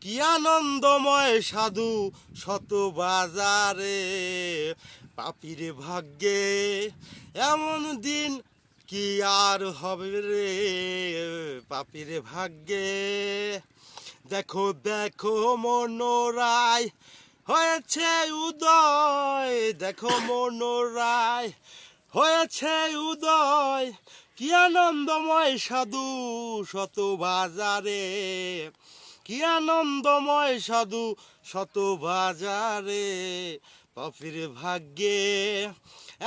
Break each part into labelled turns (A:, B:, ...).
A: কি আনন্দময় সাধু শত বাজারে, পাপির ভাগ্যে এমন দিন কি আর হবে রে, পাপির ভাগ্যে। দেখো দেখো মনোরায় হয়েছে উদয়, দেখো মনোরায় হয়েছে উদয়, কি আনন্দময় সাধু শত বাজারে, কি আনন্দময় সাধু শত বাজারে, পাপির ভাগ্যে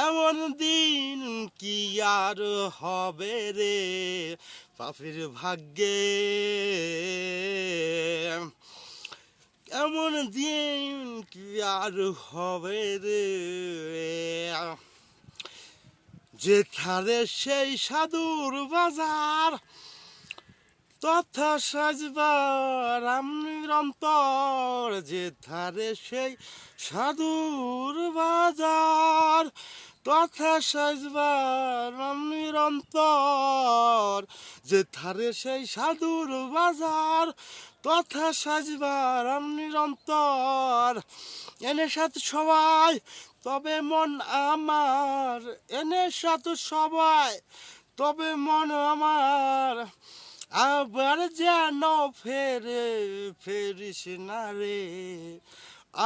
A: এমন দিন কি আর হবে রে, পাপির ভাগ্যে এমন দিন কি আর হবে রে। যেথারে সেই সাধুর বাজার, তথা সাজবার নিরন্তর, যেথারে সেই সাধুর বাজার, তথা সাজবার নিরন্তর, যেথারে সেই সাধুর বাজার, তথা সাজবার নিরন্তর। এনে সাথে সবাই তবে মন আমার, এনে সাথে সবাই তবে মন আমার, আবার যেন ফেরে ফেরিস না রে,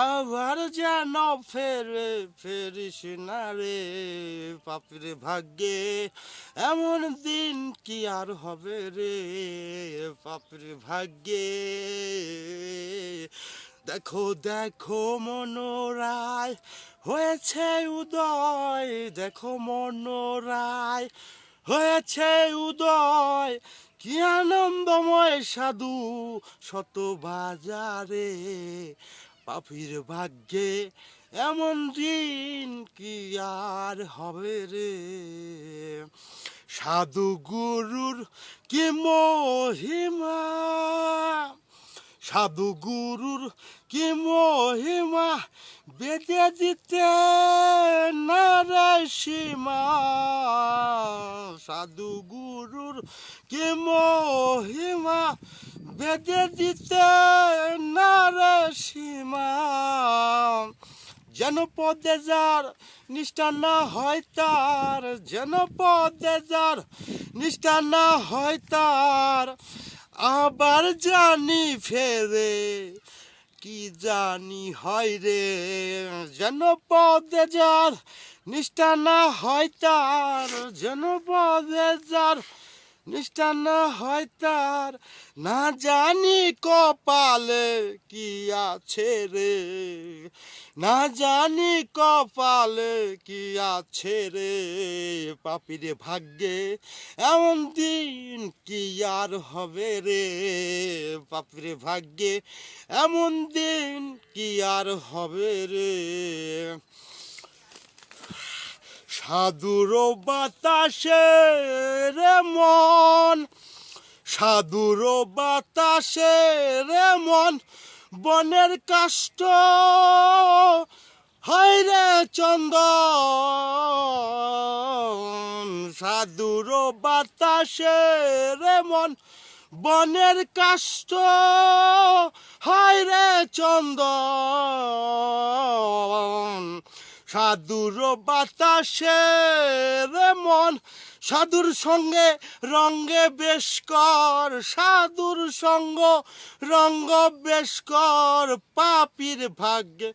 A: আবার যেন ফেরে ফেরিস না রে, পাপির ভাগ্যে এমন দিন কি আর হবে রে, পাপির ভাগ্যে। দেখো দেখো মনোরায় হয়েছে উদয়, দেখো মনোরায় হয়েছে উদয়, কি আনন্দময় সাধু শত বাজারে, পাপির ভাগ্যে এমন দিন কি আর হবে রে। সাধু গুরুর কি মহিমা, সাধু গুরুর কি মহিমা, বেঁধে দিতে না রে সীমা, সাধু গুরুর কি মহিমা, বেঁধে দিতে না রে সীমা। যেন পদে যার নিষ্ঠা না হয় তার, যেন পদে যার নিষ্ঠা না হয় তার, আবার জানি ফেরে কি জানি হয় রে। যেন পদে যার নিষ্ঠা না হয় তার, যেন পদে যার নিষ্ঠা না হয় তার, না জানি কপালে কি আছে রে, না জানি কপালে কি আছে রে, পাপির ভাগ্যে এমন দিন কি আর হবে রে, পাপির ভাগ্যে এমন দিন কি আর হবে রে। সাধুর বাতাসে রে মন, সাধুর বাতাসে রে মন, বনের কাষ্ঠ হয় রে চন্দন, সাধুর বাতাসে রে মন, বনের কাষ্ঠ হয় রে চন্দন, সাধুর বাতাসে রে মন, সাধুর সঙ্গে রঙ্গে বেশ কর, সাধুর সঙ্গ রঙ্গ বেশ কর, পাপির ভাগ্যে